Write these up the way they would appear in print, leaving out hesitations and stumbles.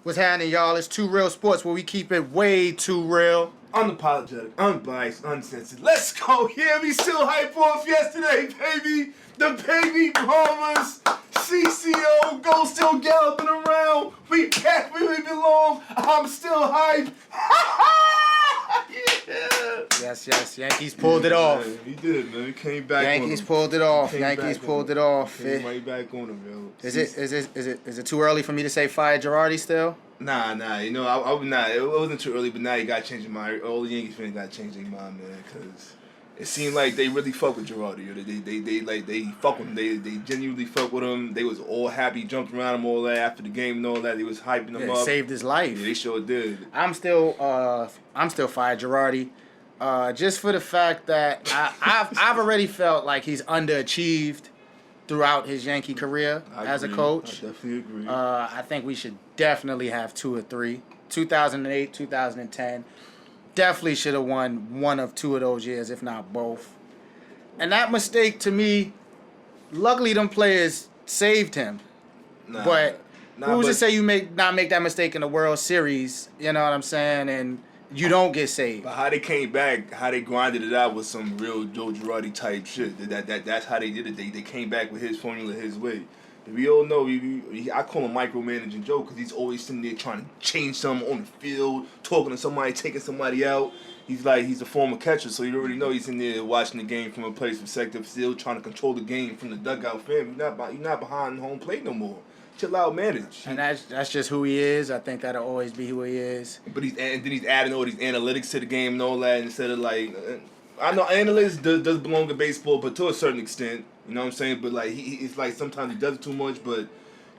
What's happening, y'all? It's Too Real Sports, where we keep it way too real. Unapologetic, unbiased, uncensored. Let's go. Yeah, we still hype off yesterday, baby. The baby bombers. CCO, go still galloping around. We back where we belong. I'm still hype. Yeah. Yes. Yankees pulled it off. Man, he did, man. He came back. Yankees pulled it off. Yankees pulled it off. Came right back on him, yo. Is it too early for me to say fire Girardi still? Nah. You know, I would not. It wasn't too early, but now you got to change your mind. All the Yankees fans got to change their mind, man, because it seemed like they really fuck with Girardi. They fuck with him. They genuinely fuck with him. They was all happy, jumped around him all that after the game and all that. They was hyping him up. Saved his life. Yeah, they sure did. I'm still fire Girardi. Just for the fact that I've already felt like he's underachieved throughout his Yankee career as a coach. I definitely agree. I think we should definitely have 2 or 3. 2008, 2010. Definitely should have won one of 2 of those years, if not both. And that mistake, to me, luckily them players saved him. But who's to say you not make that mistake in the World Series? You know what I'm saying? And you don't get saved. But how they came back, how they grinded it out was some real Joe Girardi type shit. That's how they did it. They came back with his formula, his way. We all know, I call him micromanaging Joe because he's always sitting there trying to change something on the field, talking to somebody, taking somebody out. He's a former catcher, so you already know he's in there watching the game from a player's perspective, still trying to control the game from the dugout. Fam, you're not behind home plate no more. Chill out, manage. And that's just who he is. I think that'll always be who he is. But then he's adding all these analytics to the game and all that instead of like, I know analytics does belong to baseball, but to a certain extent, you know what I'm saying. But like it's like sometimes he does it too much. But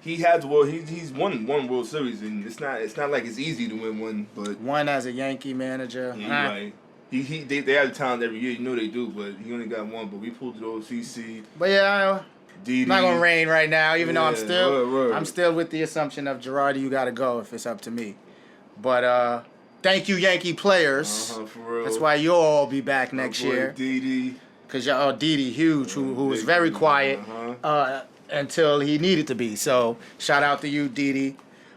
he has he's won one World Series, and it's not like it's easy to win one. But one as a Yankee manager, yeah, right. They have the talent every year, you know they do. But he only got one. But we pulled it over CC. But yeah. Didi. I'm not gonna rain right now, even though I'm still with the assumption of Girardi. You gotta go if it's up to me. But thank you, Yankee players. For real. That's why you'll all be back next year. Didi. Cause Didi huge, who was very quiet until he needed to be. So shout out to you, Didi.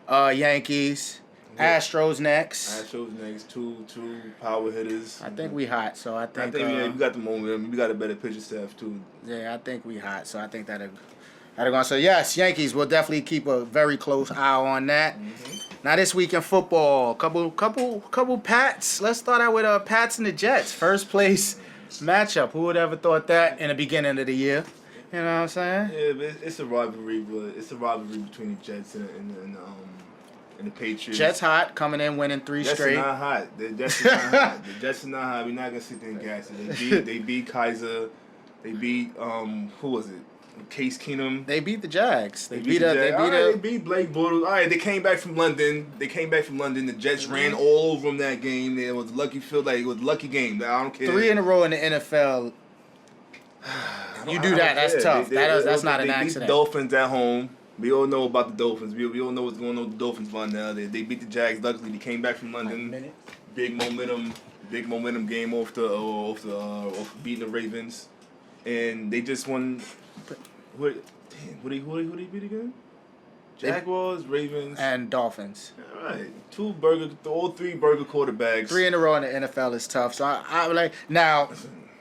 Yankees. Astros next. Two power hitters. I think we hot, so I think we got the momentum. We got a better pitcher staff too. Yeah, I think we hot, so I think that'll go. So yes, Yankees will definitely keep a very close eye on that. Mm-hmm. Now this week in football, couple Pats. Let's start out with Pats and the Jets. First place matchup. Who would ever thought that in the beginning of the year? You know what I'm saying? Yeah, but it's a rivalry, but it's a rivalry between the Jets and the Patriots. Jets hot, coming in winning 3 straight. Jets are not hot. The Jets are not hot. The Jets are not hot. We're not gonna sit there and gas it. They beat Kaiser. They beat who was it? Case Keenum. They beat the Jags. They beat Blake Bortles. All right, they came back from London. The Jets ran all over them that game. It was a lucky field. Like it was a lucky game. I don't care. 3 in a row in the NFL. You do that. That's tough. That's not an accident. They beat the Dolphins at home. We all know about the Dolphins. We all know what's going on with the Dolphins right now. They beat the Jags. Luckily, they came back from London. Big momentum game off beating the Ravens, and they just won. Who they beat again? Jaguars, Ravens, and Dolphins. All right, all 3 burger quarterbacks. 3 in a row in the NFL is tough. So I like now.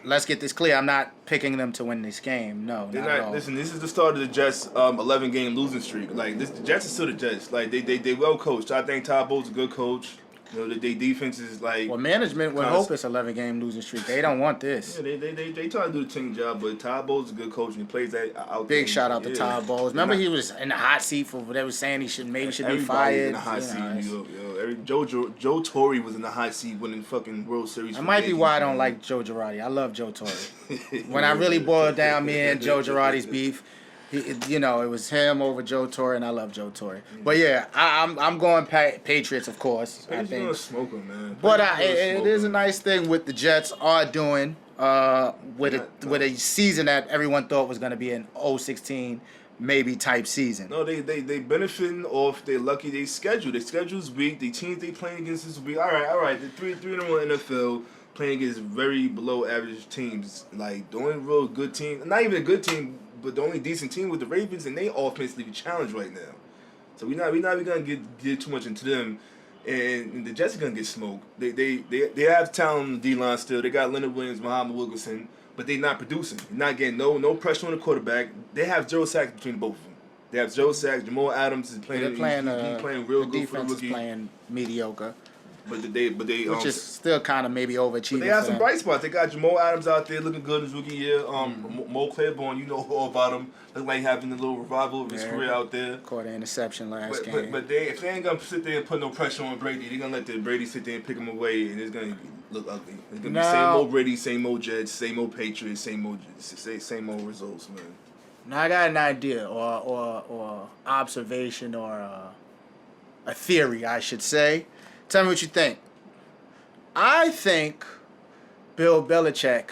Let's get this clear. I'm not picking them to win this game. No, not at all. Listen, this is the start of the Jets' 11-game losing streak. Like the Jets are still the Jets. Like they well coached. I think Todd Bowles a good coach. You know, their defense is like. Well, management would hope it's 11-game losing streak. They don't want this. Yeah, they try to do the team job, but Todd Bowles is a good coach and he plays that out. Big shout out to Todd Bowles. Remember he was in the hot seat for what they were saying he should be fired. In the hot seat. Joe Torre was in the hot seat winning fucking World Series. That might be why I don't like Joe Girardi. I love Joe Torre. When I really boiled down me and Joe Girardi's beef. It was him over Joe Torre, and I love Joe Torre. But yeah, I'm going Patriots, of course. Patriots gonna smoke them, man. But it is a nice thing what the Jets are doing with a season that everyone thought was going to be an 0-16 maybe type season. No, they benefiting off their lucky their schedule. Their schedule's weak. The teams they playing against this week. All right. The 3-1 NFL. Playing against very below average teams. Like the only real good team, not even a good team, but the only decent team with the Ravens, and they offensively challenged right now. So we not even gonna get too much into them. And the Jets are gonna get smoked. They have talent on the D-line still. They got Leonard Williams, Muhammad Wilkerson, but they not producing. They're not getting no pressure on the quarterback. They have zero sacks between both of them. They have zero sacks. Jamal Adams is playing. He's playing real good for the rookie. Is playing mediocre. But which is still kind of maybe overachieving. But they have some bright spots. They got Jamal Adams out there looking good in his rookie year. Mo Claiborne, you know all about him. Look like having a little revival of his career out there. Caught an interception last game. But if they ain't gonna sit there and put no pressure on Brady, they're gonna let Brady sit there and pick him away, and it's gonna look ugly. It's gonna be same old Brady, same old Jets, same old Patriots, same old results, man. Now I got an idea or observation or a theory, I should say. Tell me what you think. I think Bill Belichick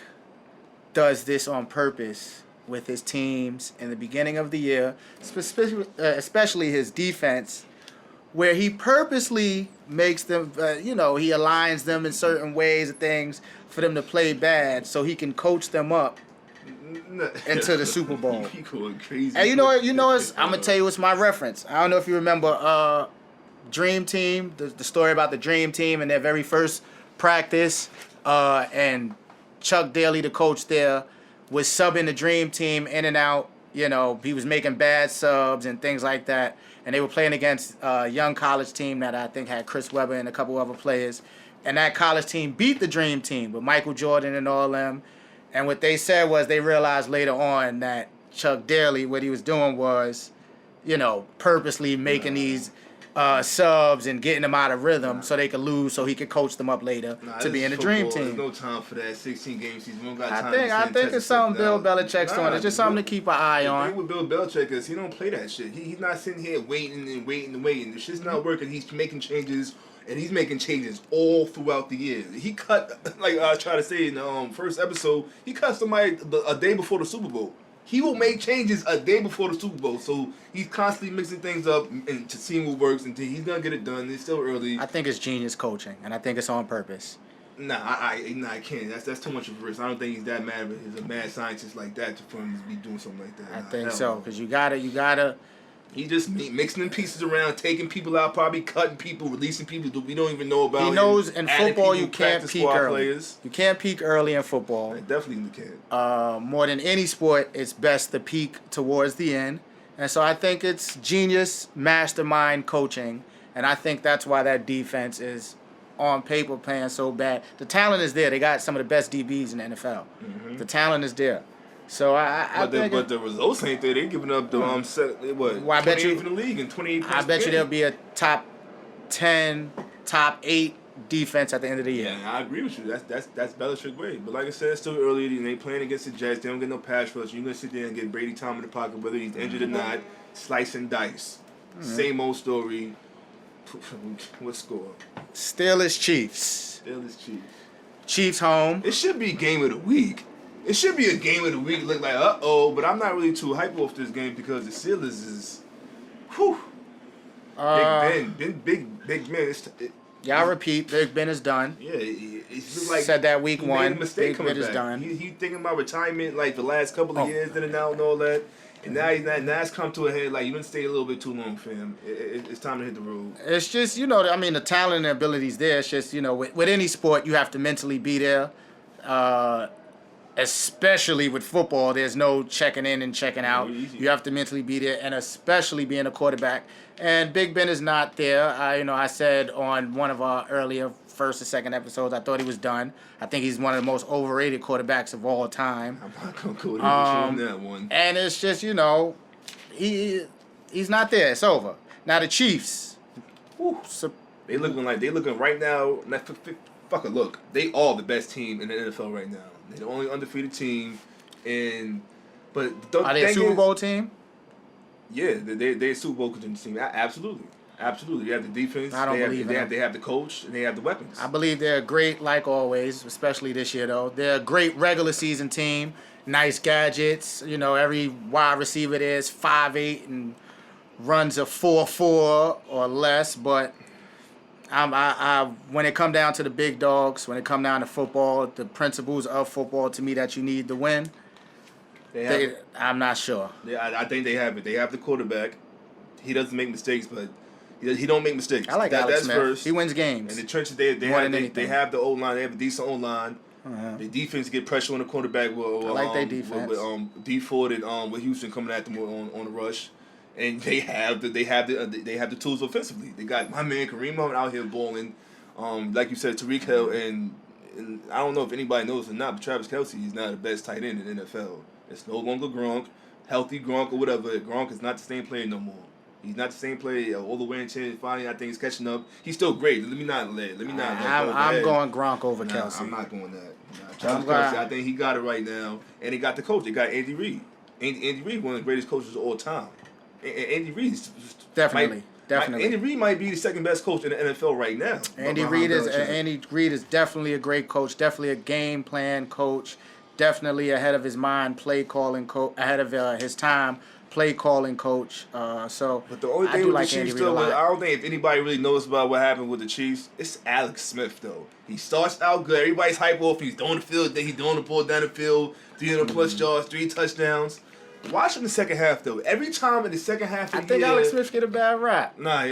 does this on purpose with his teams in the beginning of the year, especially his defense, where he purposely makes them, he aligns them in certain ways and things for them to play bad so he can coach them up into the Super Bowl. You going crazy. And I'm going to tell you what's my reference. I don't know if you remember Dream Team, the story about the Dream Team and their very first practice, and Chuck Daly, the coach there, was subbing the Dream Team in and out. He was making bad subs and things like that. And they were playing against a young college team that I think had Chris Webber and a couple other players. And that college team beat the Dream Team with Michael Jordan and all them. And what they said was they realized later on that Chuck Daly, what he was doing was, purposely making these subs and getting them out of rhythm so they could lose, so he could coach them up later to be in the Dream Team. There's no time for that 16-game season. We don't got time. I think it's something Bill Belichick's doing. It's just something to keep an eye on. The thing with Bill Belichick is he don't play that shit. He's not sitting here waiting. The shit's not working. He's making changes. And he's making changes all throughout the year. He cut, like I tried to say in the first episode, he cut somebody a day before the Super Bowl. He will make changes a day before the Super Bowl. So he's constantly mixing things up and to see what works. And he's going to get it done. It's still early. I think it's genius coaching, and I think it's on purpose. I can't. That's too much of a risk. I don't think he's that mad. He's a mad scientist like that for him to be doing something like that. I think so, because you gotta. He just mixing them pieces around, taking people out, probably cutting people, releasing people that we don't even know about. He knows in football you can't peak early. Players. You can't peak early in football. I definitely can't. More than any sport, it's best to peak towards the end. And so I think it's genius mastermind coaching. And I think that's why that defense is on paper playing so bad. The talent is there. They got some of the best DBs in the NFL. Mm-hmm. The talent is there. So I think the results ain't there. They giving up the 28th in the league and 28 points. I bet you there'll be a top 10, top 8 defense at the end of the year. Yeah, I agree with you. That's Belichick way. But like I said, it's still early. They ain't playing against the Jets. They don't get no pass rush. You're gonna sit there and get Brady time in the pocket, whether he's injured or not. Slice and dice. Mm-hmm. Same old story. What score? Steelers Chiefs. Chiefs home. It should be game of the week. It should be a game of the week. Look like but I'm not really too hype off this game because the Steelers is, Big Ben. Y'all repeat. Big Ben is done. Yeah, it's like said that week he one. Made a mistake Big Ben is done. He thinking about retirement like the last couple of years, then and now and all that. And now it's come to a head like you didn't stay a little bit too long, fam. It's time to hit the road. It's just the talent and ability's there. It's just with any sport you have to mentally be there. Especially with football, there's no checking in and checking out. You have to mentally be there, and especially being a quarterback. And Big Ben is not there. I said on one of our earlier first or second episodes, I thought he was done. I think he's one of the most overrated quarterbacks of all time. I'm not gonna go on that one. And it's just he's not there. It's over. Now the Chiefs. They looking right now. Fuck a look. They are the best team in the NFL right now. They're the only undefeated team, are they a Super Bowl team? Yeah, they're a Super Bowl contending team. Absolutely. They have the defense. I don't believe in them. They have the coach and they have the weapons. I believe they're great, like always, especially this year though. They're a great regular season team. Nice gadgets. Every wide receiver there is 5'8" and runs a 4.4 or less, but. When it come down to the big dogs, when it come down to football, the principles of football to me that you need to win, I'm not sure. I think they have it. They have the quarterback. he doesn't make mistakes, but he don't make mistakes. I like Alex That's Smith. first. He wins games. And the trenches, they have the O-line. They have a decent O-line. The defense get pressure on the quarterback. I like their defense. With D Ford and with Houston coming at them on the rush, and they have the tools offensively. They got my man Kareem Hunt out here balling. Like you said, Tariq Hill and I don't know if anybody knows or not, but Travis Kelce is not the best tight end in the NFL. It's no longer Gronk, healthy Gronk or whatever. Gronk is not the same player no more. He's not the same player all the way in chin. Finally, I think he's catching up. He's still great. Let me not. I'm going Gronk over Kelce. I'm not going that. Travis Kelce, I think he got it right now, and he got the coach. They got Andy Reid. Andy Reid, one of the greatest coaches of all time. Andy Reid is definitely. Andy Reid might be the second best coach in the NFL right now. Andy Reid is definitely a great coach. Definitely a game plan coach. Definitely ahead of his mind, play calling coach. Ahead of his time, play calling coach. But the only thing with like the Chiefs, though, I don't think if anybody really knows about what happened with the Chiefs, it's Alex Smith, though. He starts out good. Everybody's hype off. He's doing the field. He's doing the ball down the field. 300+ yards, 3 touchdowns. Watch him in the second half, though. Every time in the second half of the year... I think Alex Smith get a bad rap. Nah.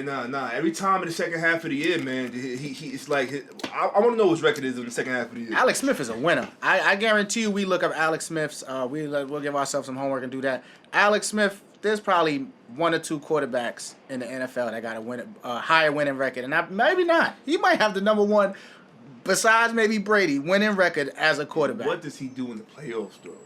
Every time in the second half of the year, man, it's like... I want to know what his record is in the second half of the year. Alex Smith is a winner. I guarantee you we look up Alex Smith's... We'll give ourselves some homework and do that. Alex Smith, there's probably 1 or 2 quarterbacks in the NFL that got a higher winning record. And maybe not. He might have the number 1, besides maybe Brady, winning record as a quarterback. What does he do in the playoffs, though?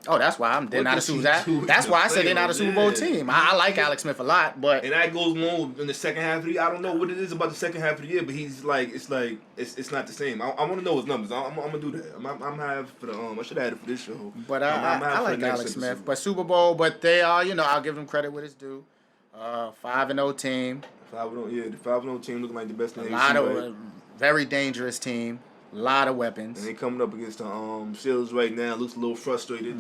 Oh, that's why they're not a Super Bowl. That's why I said they're not a Super Bowl team. I like Alex Smith a lot, but and that goes more in the second half of the year. I don't know what it is about the second half of the year, but he's like it's not the same. I want to know his numbers. I'm gonna do that. I'm have for the I should have had it for this show. But I like Alex Smith. But Super Bowl, but they are I'll give them credit with his due. 5-0 team. 5-0, yeah. The 5-0 team looking like the best in the lot of very dangerous team. A lot of weapons. And they coming up against the Steelers right now. Looks a little frustrated,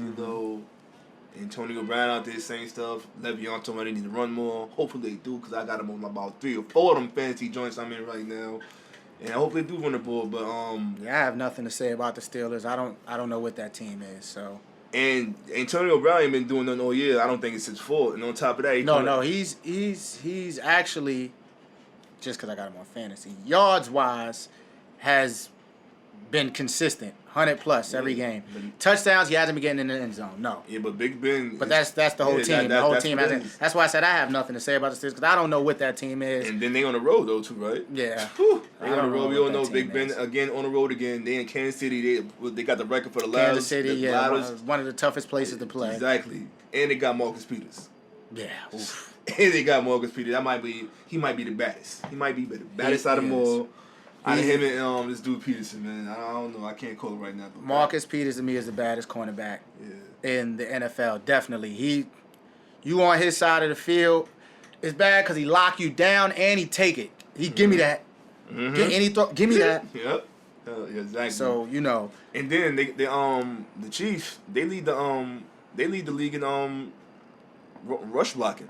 Antonio Brown out there saying stuff. Le'Veon told me they need to run more. Hopefully they do, because I got them on about 3 or 4 of them fantasy joints I'm in right now. And I hope they do run the ball. But I have nothing to say about the Steelers. I don't know what that team is. So. And Antonio Brown ain't been doing nothing all year. I don't think it's his fault. And on top of that, he's actually, just because I got him on fantasy, yards wise, has been consistent, 100+ every game. Touchdowns, he hasn't been getting in the end zone. No. Yeah, but Big Ben. But that's the whole team. The whole team hasn't. That's why I said I have nothing to say about the Steelers, because I don't know what that team is. And then they on the road though too, right? Yeah. They on the road. We all know Big Ben again on the road again. They in Kansas City. They got the record for the loudest. Kansas City, one of the toughest places to play. Exactly. And they got Marcus Peters. Yeah. Oof. And they got Marcus Peters. He might be the baddest. He might be the baddest out of them all. Out of him and this dude Peterson, man. I don't know. I can't call it right now. But Marcus Peters to me is the baddest cornerback in the NFL. Definitely. You on his side of the field, it's bad because he lock you down and he take it. He give me that. Give me that. Yep. Yeah, exactly. So And then the Chiefs they lead the league in rush blocking,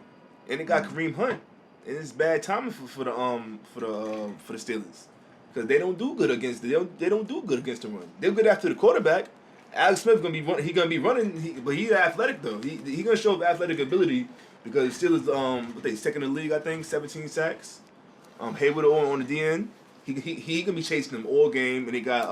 and they got Kareem Hunt, and it's bad timing for the Steelers. Because they don't do good against the run. They're good after the quarterback. Alex Smith gonna be running, but he's athletic though. He gonna show athletic ability because Steelers second in the league, I think, 17 sacks. Hayward on the DN. He gonna be chasing them all game, and they got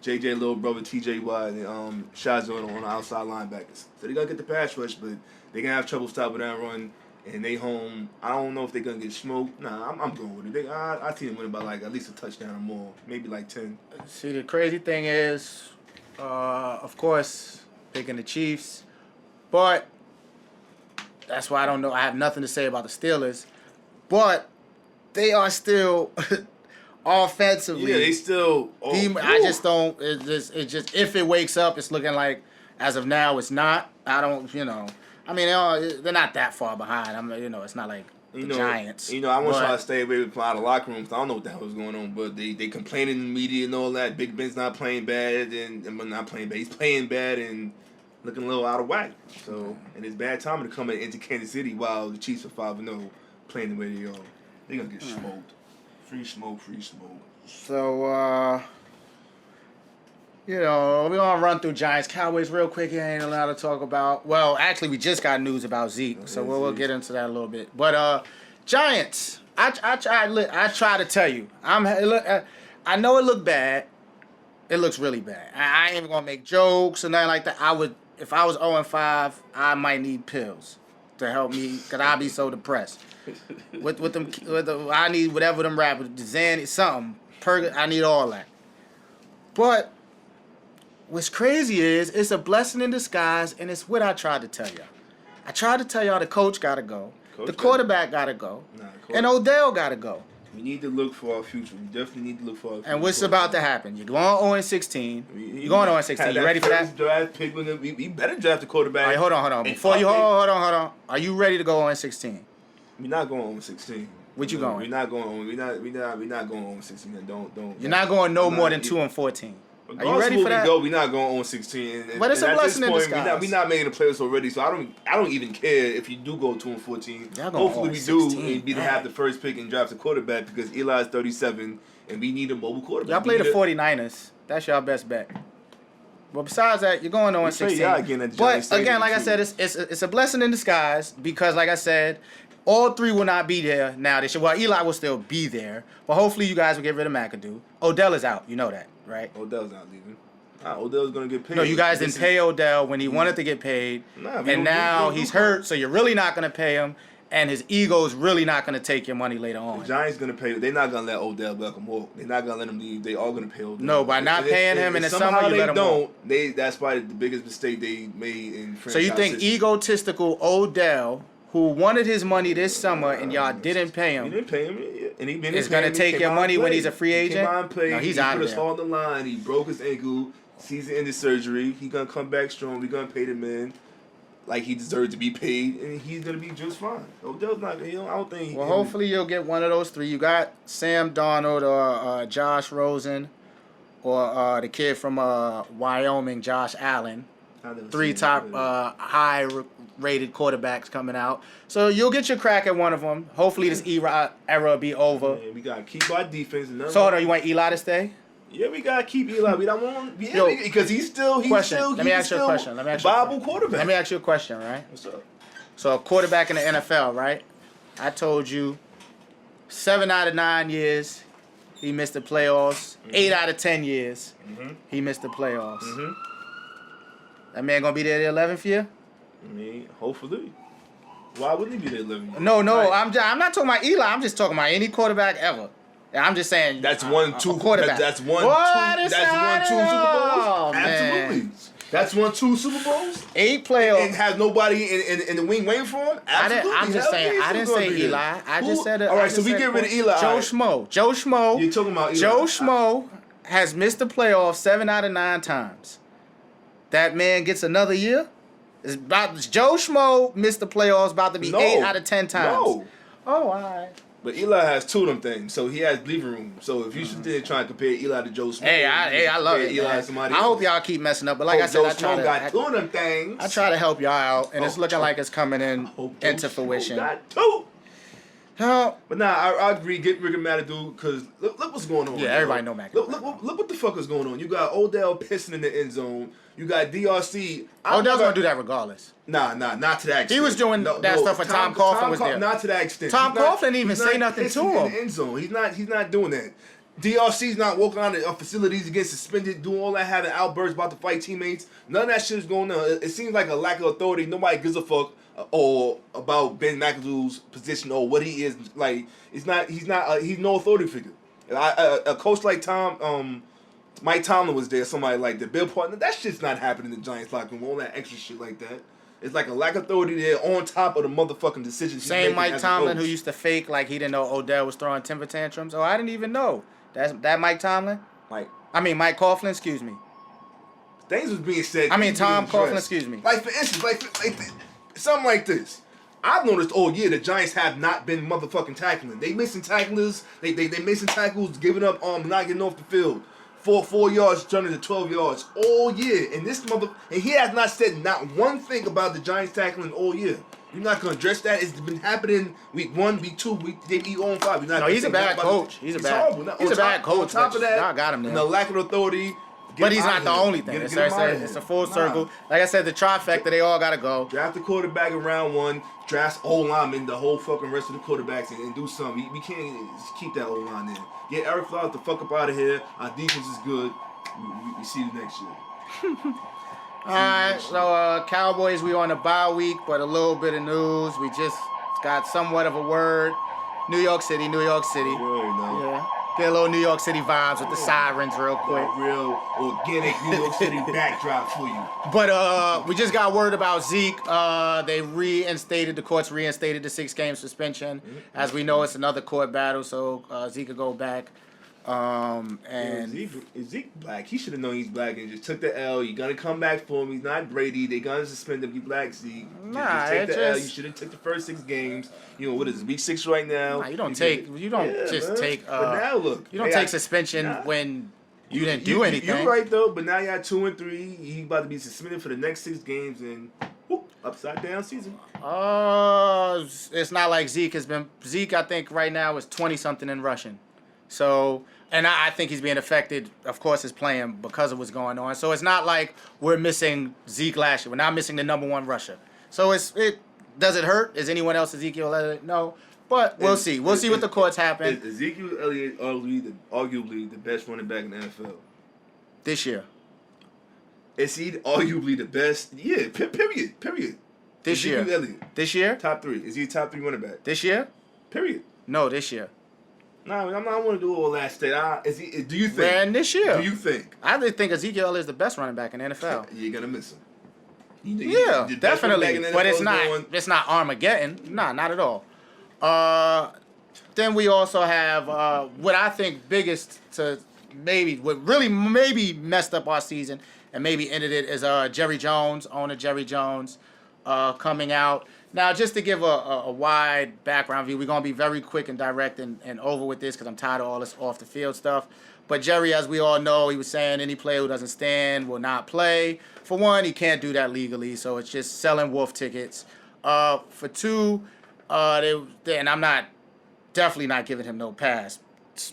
JJ little brother TJ Watt and Shazon on the outside linebackers. So they gonna get the pass rush, but they gonna have trouble stopping that run. And they home. I don't know if they're gonna get smoked. Nah, I'm going with it. I see them winning by like at least a touchdown or more, maybe like 10. See, the crazy thing is, of course, picking the Chiefs, but that's why I don't know. I have nothing to say about the Steelers, but they are still offensively. Yeah, they still. I just don't. It just if it wakes up, it's looking like as of now it's not. I don't. I mean, they're not that far behind. It's not like the Giants. I want y'all to stay away from out of the locker rooms. I don't know what the hell is going on, but they complaining in the media and all that. Big Ben's not playing bad, and not playing bad. He's playing bad and looking a little out of whack. So, and it's bad timing to come into Kansas City while the Chiefs are 5-0, playing the way they are. They're gonna get smoked. Free smoke. So, You know, we're going to run through Giants. Cowboys real quick. Here ain't allowed to talk about. Well, actually, we just got news about Zeke, so we'll get into that a little bit. But Giants, I try to tell you. I know it looked bad. It looks really bad. I ain't even going to make jokes or nothing like that. If I was 0-5, I might need pills to help me because I'd be so depressed. I need whatever them rappers, Xanny, something. I need all that. But what's crazy is it's a blessing in disguise, and it's what I tried to tell y'all. I tried to tell y'all the coach got to go. The quarterback got to go. And Odell got to go. We need to look for our future. We definitely need to look for our future. And what's about to happen? You're going 0-16. You're going 0-16. You ready for that? Draft pick we better draft the quarterback. All right, hold on. Before you hold on. Are you ready to go 0-16? We're not going 0-16. What you going? We're not going on. We're not going 0-16. Don't. You're not going no more than 2-14. Are you ready for that? We're not going 0-16. But it's a blessing in disguise. We're not making the playoffs already, so I don't even care if you do go 2-14. Hopefully we do and be to have the first pick and draft a quarterback because Eli's 37 and we need a mobile quarterback. Y'all play the 49ers. That's y'all best bet. But besides that, you're going 0-16. But again, like I said, it's a blessing in disguise because, like I said, all three will not be there now this year. Well, Eli will still be there, but hopefully you guys will get rid of McAdoo. Odell is out. You know that, right? Odell's not leaving. Odell's going to get paid. No, you guys didn't pay Odell when he wanted to get paid, and now he's hurt, so you're really not going to pay him, and his ego's really not going to take your money later on. The Giants going to pay. They're not going to let Odell Beckham walk. They're not going to let him leave. They all going to pay Odell. No, by not paying him in the summer, you let him walk. That's probably the biggest mistake they made in franchise. So you think egotistical Odell, who wanted his money this summer and y'all didn't pay him. You didn't pay him, and he is going to take your money when he's a free agent? No, he's out of there. He put us all on the line. He broke his ankle. Season-ending surgery. He's going to come back strong. We're going to pay the man like he deserves to be paid, and he's going to be just fine. Odell's not going to, I don't think. Well, hopefully you'll get one of those three. You got Sam Darnold or Josh Rosen or the kid from Wyoming, Josh Allen. Three top high-rated quarterbacks coming out. So you'll get your crack at one of them. Hopefully this era will be over. Man, we got to keep our defense. So you want Eli to stay? Yeah, we gotta keep Eli. We don't want because he's still Let me ask you a question. Bible quarterback. Let me ask you a question, right? What's up? So a quarterback in the NFL, right? I told you 7 out of 9 years he missed the playoffs. 8 out of 10 years he missed the playoffs. That man gonna be there the 11th year? I mean, hopefully. Why wouldn't he be there 11th year? No, I'm not talking about Eli. I'm just talking about any quarterback ever. I'm just saying. That's 1-2 quarterback. That's 1-2. That's 1-2 Super Bowls. Absolutely. Man. That's 1-2 Super Bowls. 8 playoffs. And has nobody in the wing waiting for him. Absolutely. I'm just saying. I didn't say Eli. I just said it. All right, so we get rid of Eli. Joe Schmo. You're talking about Eli. Joe Schmo has missed the playoffs 7 out of 9 times. That man gets another year. Joe Schmo missed the playoffs about to be 8 out of 10 times. No. Oh, all right. But Eli has 2 of them things, so he has breathing room. So if you should try to compare Eli to Joe Schmo, I love it. Eli I hope y'all keep messing up, but like I said, Joe Schmo got 2 of them things. I try to help y'all out, and it's looking like it's coming into fruition. Got 2. No. But I agree. Get rid of McAdoo because look what's going on. Yeah, everybody know McAdoo. Look what the fuck is going on. You got Odell pissing in the end zone. You got DRC. Odell's gonna do that regardless. Nah, not to that extent. He was doing that stuff when Tom Coughlin was there. Not to that extent. Tom Coughlin didn't even say nothing to him. In the end zone. He's not doing that. DRC's not walking around the facilities, getting suspended, doing all that, having outbursts about to fight teammates. None of that shit is going on. It seems like a lack of authority. Nobody gives a fuck or about Ben McAdoo's position or what he is. Like he's no authority figure. A coach like Mike Tomlin was there, somebody like that. Bill Partner, that shit's not happening in the Giants locker room. All that extra shit like that. It's like a lack of authority there on top of the motherfucking decisions. Same Mike Tomlin who used to fake like he didn't know Odell was throwing temper tantrums. Oh, I didn't even know. That Mike Tomlin? Mike Coughlin, excuse me. Things was being said. Tom Coughlin, excuse me. Like for instance, like something like this. I've noticed all year the Giants have not been motherfucking tackling. They missing tacklers. They missing tackles, giving up not getting off the field. 4 yards turning to 12 yards all year. And he has not said not one thing about the Giants tackling all year. You're not gonna address that. It's been happening week 1, week 2, they be on 5. No, he's a bad coach. He's a bad coach. On top of that, y'all got him there. And the lack of authority. But he's not the only thing. It's a full circle. Like I said, the trifecta, they all got to go. Draft the quarterback in round 1. Draft O-lineman, the whole fucking rest of the quarterbacks, and do something. We can't just keep that O-line in. Get Eric Flowers the fuck up out of here. Our defense is good. We see you next year. Alright, so Cowboys, we on a bye week, but a little bit of news. We just got somewhat of a word. New York City. Yeah. Get a little New York City vibes with the sirens real quick. Real organic New York City backdrop for you. But we just got word about Zeke. The courts reinstated the 6-game suspension. Mm-hmm. As we know, it's another court battle, so Zeke could go back. Zeke black. He should have known he's black and just took the L. You're gonna come back for him. He's not Brady. They're gonna suspend him. You black, Zeke. Just take the L. You should have took the first 6 games. You know what is it, week 6 right now? Nah, you don't take. But now look, you don't take suspension when you didn't do anything. You're right though. But now you got 2 and 3. He's about to be suspended for the next 6 games and upside down season. It's not like Zeke has been. Zeke, I think right now is 20-something in rushing. So. And I think he's being affected, of course, his playing because of what's going on. So it's not like we're missing Zeke last year. We're not missing the number 1 rusher. So does it hurt? Is anyone else Ezekiel Elliott? No. But we'll see. We'll see what the courts happen. Is Ezekiel Elliott arguably the best running back in the NFL? This year. Is he arguably the best? Yeah, period. This year. Ezekiel Elliott. This year? Top 3. Is he a top 3 running back? This year? Period. No, this year. No, I want to do all that state. Do you think? Man, this year. Do you think? I think Ezekiel Elliott is the best running back in the NFL. You're gonna miss him. Yeah, definitely. But it's not Armageddon. Nah, not at all. Then we also have what I think biggest to what really messed up our season and maybe ended it is Jerry Jones, owner Jerry Jones, coming out. Now, just to give a wide background view, we're going to be very quick and direct and over with this because I'm tired of all this off-the-field stuff. But Jerry, as we all know, he was saying any player who doesn't stand will not play. For one, he can't do that legally, so it's just selling wolf tickets. For 2, and I'm definitely not giving him no pass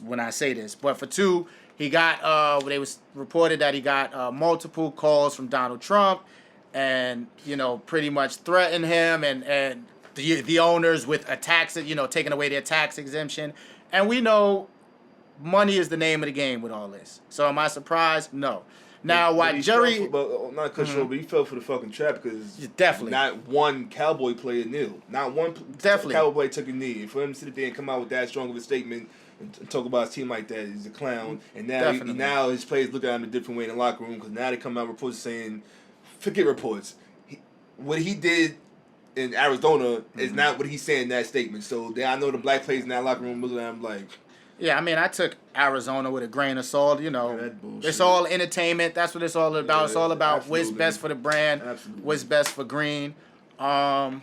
when I say this, but for 2, he got, they was reported that he got multiple calls from Donald Trump, and, pretty much threatened him and the owners with a tax, taking away their tax exemption. And we know money is the name of the game with all this. So am I surprised? No. Now, why Jerry... Not cut short, but he fell for the fucking trap because definitely not one Cowboy player knew. Not one Cowboy player took a knee. And for him to sit there and come out with that strong of a statement and talk about his team like that, he's a clown. And now his players look at him a different way in the locker room because now they come out reports saying... Forget reports. What he did in Arizona is not what he's saying in that statement. So I know the black players in that locker room looking at him like... Yeah, I mean, I took Arizona with a grain of salt. It's all entertainment. That's what it's all about. Yeah, it's all about what's best for the brand, what's best for green. And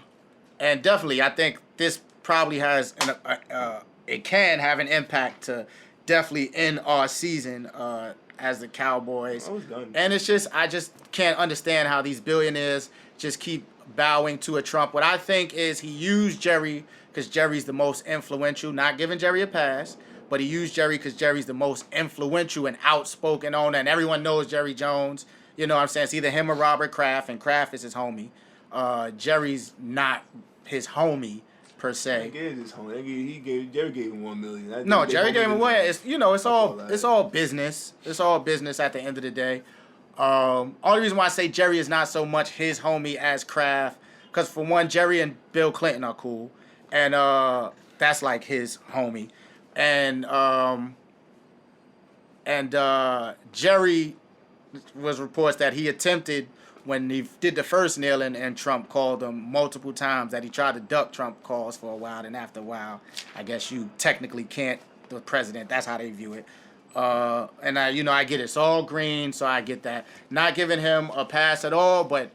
definitely, I think this probably has... it can have an impact to definitely end our season as the Cowboys. I was done. And it's just, I just can't understand how these billionaires just keep bowing to a Trump. What I think is he used Jerry because Jerry's the most influential, not giving Jerry a pass, but he used Jerry because Jerry's the most influential and outspoken owner, and everyone knows Jerry Jones. You know what I'm saying? It's either him or Robert Kraft, and Kraft is his homie. Jerry's not his homie per se. Jerry gave him $1 million. No, Jerry gave him away. It's all business. It's all business at the end of the day. Only reason why I say Jerry is not so much his homie as Kraft, because for one, Jerry and Bill Clinton are cool, and that's like his homie, and Jerry was reports that he attempted when he did the first kneeling and Trump called him multiple times, that he tried to duck Trump calls for a while, and after a while, I guess you technically can't, the president, that's how they view it. And I get it. It's all green, so I get that. Not giving him a pass at all, but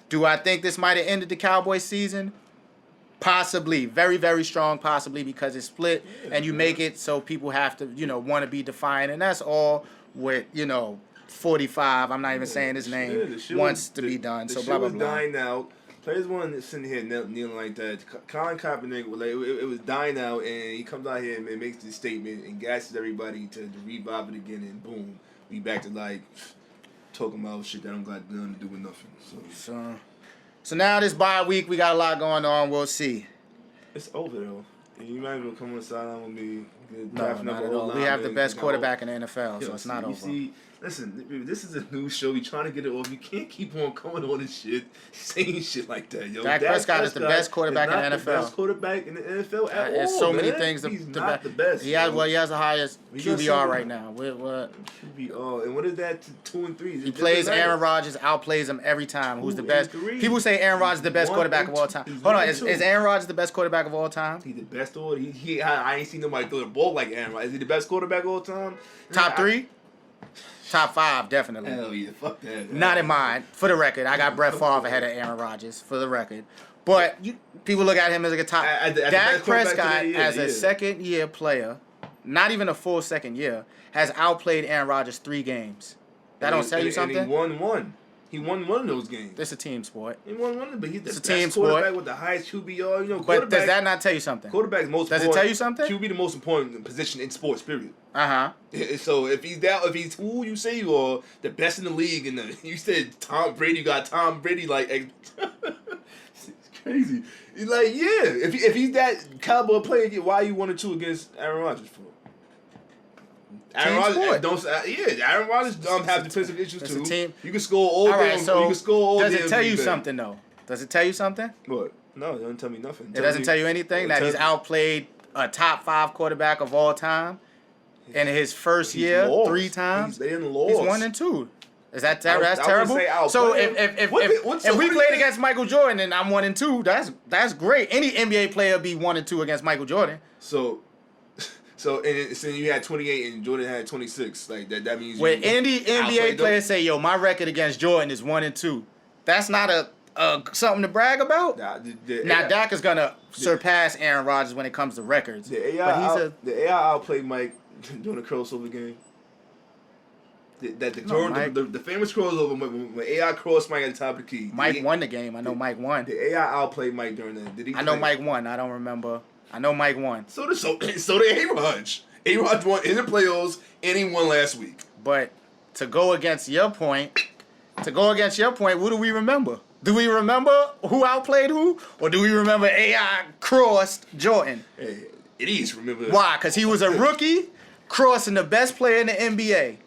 do I think this might have ended the Cowboys season? Possibly. Very, very strong possibly, because it's split, and you make it so people have to, want to be defiant, and that's all with, 45, I'm not even saying his name, wants to be done. So blah, blah, blah. Dying out. Players weren't sitting here kneeling like that. Colin Kaepernick, it was dying out, and he comes out here and makes this statement and gasses everybody to revive it again, and boom, we back to like... talking about shit that don't got nothing to do with nothing. So now this bye week, we got a lot going on. We'll see. It's over though. You might as well come on the sideline with me. No, not at all. We have the best quarterback in the NFL, so it's not over. See, listen, this is a new show. We trying to get it off. You can't keep on coming on this shit, saying shit like that, yo. Dak Prescott is the best quarterback in the NFL. The best quarterback in the NFL at all. There's so many man. things. He's not the best. He has the highest QBR right now. QBR, and what is that? 2 and 3. He plays Aaron Rodgers, outplays him every time. Who's the best? People say Aaron Rodgers is the best quarterback of all time. Hold on, is Aaron Rodgers the best quarterback of all time? He's the best or I ain't seen nobody throw the ball like Aaron Rodgers. Is he the best quarterback of all time? Top 3? Top 5, definitely. Hell yeah, fuck that. Not in mine. For the record, I got Brett Favre ahead of Aaron Rodgers. For the record, but people look at him as like a top. Dak Prescott, as a second-year player, not even a full second year, has outplayed Aaron Rodgers 3 games. That don't tell you something. And he won one. He won one of those games. It's a team sport. He won one, but he's the best best quarterback with the highest QBR. You know, but does that not tell you something? Quarterback's most. Does it tell you something? QB the most important position in sports. Period. So if he's who you say you are, the best in the league, and you said Tom Brady, you got Tom Brady like. It's crazy. He's like, yeah. If he's that caliber player, why are you 1-2 against Aaron Rodgers for? Aaron Rodgers Aaron Rodgers have defensive issues too. Team. You can score all day. Right, so you can score all does it tell you something though? Does it tell you something? What? No, it doesn't tell me nothing. It doesn't tell you anything that he's outplayed a top 5 quarterback of all time in his first year 3 times. They didn't lose. He's 1-2. Is that that's terrible? So if we played against Michael Jordan and I'm 1-2, that's great. Any NBA player be 1-2 against Michael Jordan. So you had 28 and Jordan had 26. Like that means. When any NBA player say, "Yo, my record against Jordan is 1-2," that's not a something to brag about. Now Dak is gonna surpass Aaron Rodgers when it comes to records. The AI outplayed Mike during the crossover game. The famous crossover when AI crossed Mike at the top of the key. Mike won the game. I know Mike won. The AI outplayed Mike during that. Did he? I know Mike won. I don't remember. I know Mike won. So did A-Rod. A-Rod won in the playoffs and he won last week. But to go against your point, what do we remember? Do we remember who outplayed who? Or do we remember AI crossed Jordan? Hey, it is remember. Why? Because he was a rookie crossing the best player in the NBA.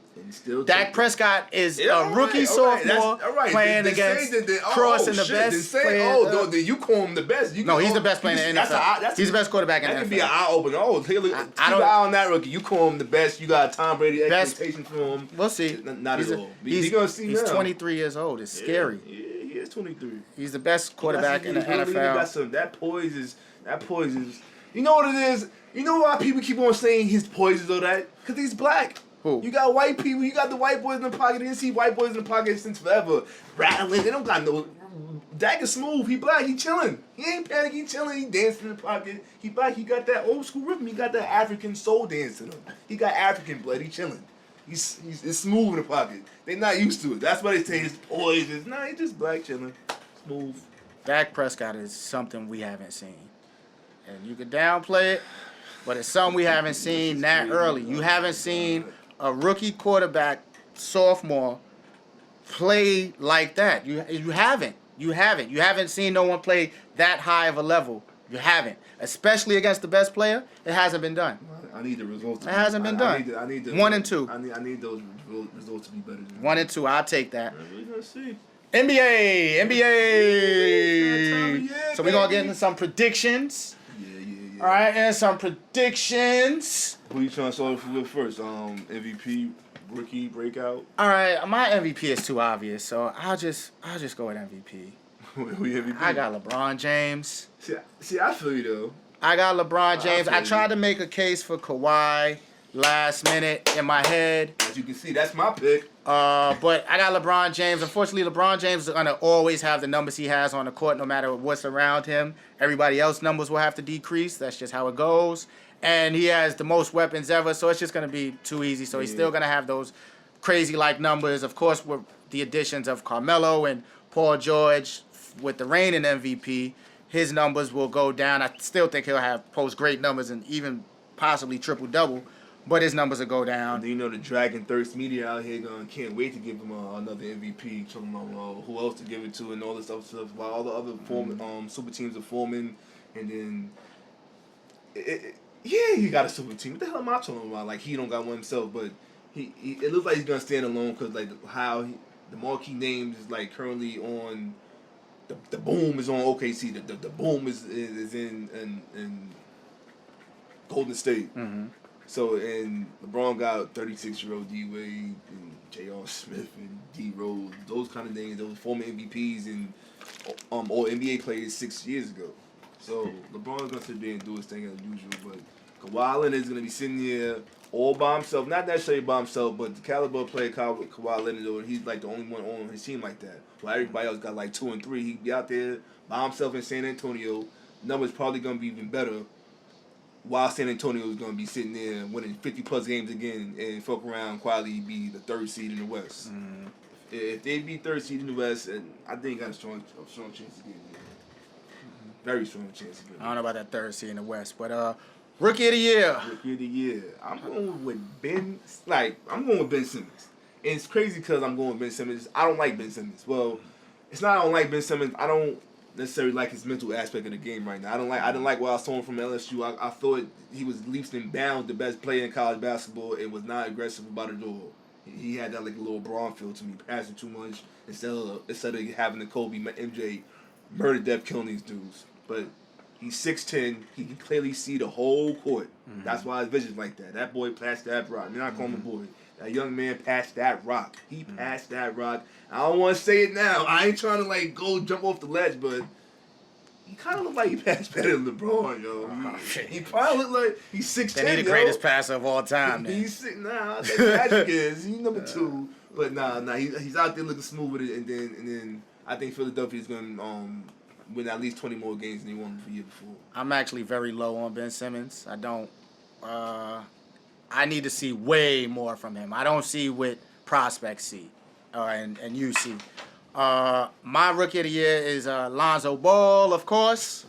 Dak Prescott is a rookie sophomore playing against crossing the best player. Then you call him the best. No, he's the best player in the NFL. He's the best quarterback in the NFL. That could be an eye-opener. Keep an eye on that rookie. You call him the best. You got Tom Brady expectation for him. We'll see. Not at all. He's going to see now. He's 23 years old. It's scary. Yeah, he is 23. He's the best quarterback in the NFL. That poise is... You know what it is? You know why people keep on saying his poise is all that? Because he's black. Who? You got white people. You got the white boys in the pocket. You didn't see white boys in the pocket since forever. Rattling. They don't got no... Dak is smooth. He black. He chilling. He ain't panicking. He chilling. He dancing in the pocket. He black. He got that old school rhythm. He got that African soul dance in him. He got African blood. He chilling. He's smooth in the pocket. They not used to it. That's why they say his poise is... Nah, he just black chilling. Smooth. Dak Prescott is something we haven't seen. And you can downplay it, but it's something we haven't seen that early. You haven't seen a rookie quarterback, sophomore, play like that. You haven't. You haven't seen no one play that high of a level. You haven't. Especially against the best player, it hasn't been done. I need the results. It hasn't been done. I need 1-2. I need those results to be better than 1-2. I'll take that. We're gonna see. NBA. So we're gonna get into some predictions. Yeah. All right, and some predictions. Who you trying to start with first? MVP, rookie, breakout. All right, my MVP is too obvious, so I'll just go with MVP. Who MVP? I got LeBron James. See, I feel you though. I got LeBron James. I tried to make a case for Kawhi last minute in my head. As you can see, that's my pick. But I got LeBron James. Unfortunately, LeBron James is going to always have the numbers he has on the court no matter what's around him. Everybody else's numbers will have to decrease. That's just how it goes. And he has the most weapons ever, so it's just going to be too easy. So he's still going to have those crazy-like numbers. Of course, with the additions of Carmelo and Paul George with the reigning MVP, his numbers will go down. I still think he'll post great numbers and even possibly triple-double. but his numbers will go And down. then, the Dragon Thirst media out here can't wait to give him another MVP. Talking about who else to give it to and all this stuff while all the other super teams are forming, and then he got a super team. What the hell am I talking about? Like he don't got one himself, but he it looks like he's gonna stand alone because like the marquee names is like currently on the boom is on OKC. The boom is in Golden State. Mm-hmm. So, and LeBron got 36-year-old D Wade and J.R. Smith and D Rose, those kind of names, those former MVPs and all NBA players 6 years ago. So LeBron's gonna sit there and do his thing as usual, but Kawhi Leonard is gonna be sitting here all by himself, not necessarily by himself, but the caliber player Kawhi Leonard, he's like the only one on his team like that. While everybody else got like 2 and 3, he'd be out there by himself in San Antonio. Numbers probably gonna be even better. While San Antonio is going to be sitting there winning 50-plus games again and fuck around quietly be the 3rd seed in the West. Mm-hmm. If they be 3rd seed in the West, and I think got a strong chance to get it. Very strong chance to get it. I don't know about that 3rd seed in the West, but Rookie of the Year. Rookie of the Year. I'm going with Ben Simmons. And it's crazy because I'm going with Ben Simmons. I don't like Ben Simmons. Well, it's not I don't like Ben Simmons. I don't necessarily like his mental aspect of the game right now. I didn't like what I saw him from LSU. I thought he was leaps and bounds the best player in college basketball and was not aggressive about it all. He had that like a little Braun feel to me, passing too much instead of having the Kobe MJ murder death killing these dudes. But he's 6'10", he can clearly see the whole court. Mm-hmm. That's why his vision's like that. That boy passed that rock. I mean, I call him a boy. That young man passed that rock. He passed that rock. I don't want to say it now. I ain't trying to like go jump off the ledge, but he kind of look like he passed better than LeBron, yo. He probably look like he's 6'10", They need the greatest passer of all time. He's I think Magic is. He's number 2, but nah. He's out there looking smooth with it, and then I think Philadelphia's gonna win at least 20 more games than he won the year before. I'm actually very low on Ben Simmons. I don't. I need to see way more from him. I don't see what prospects see, and you see. My Rookie of the Year is Lonzo Ball, of course.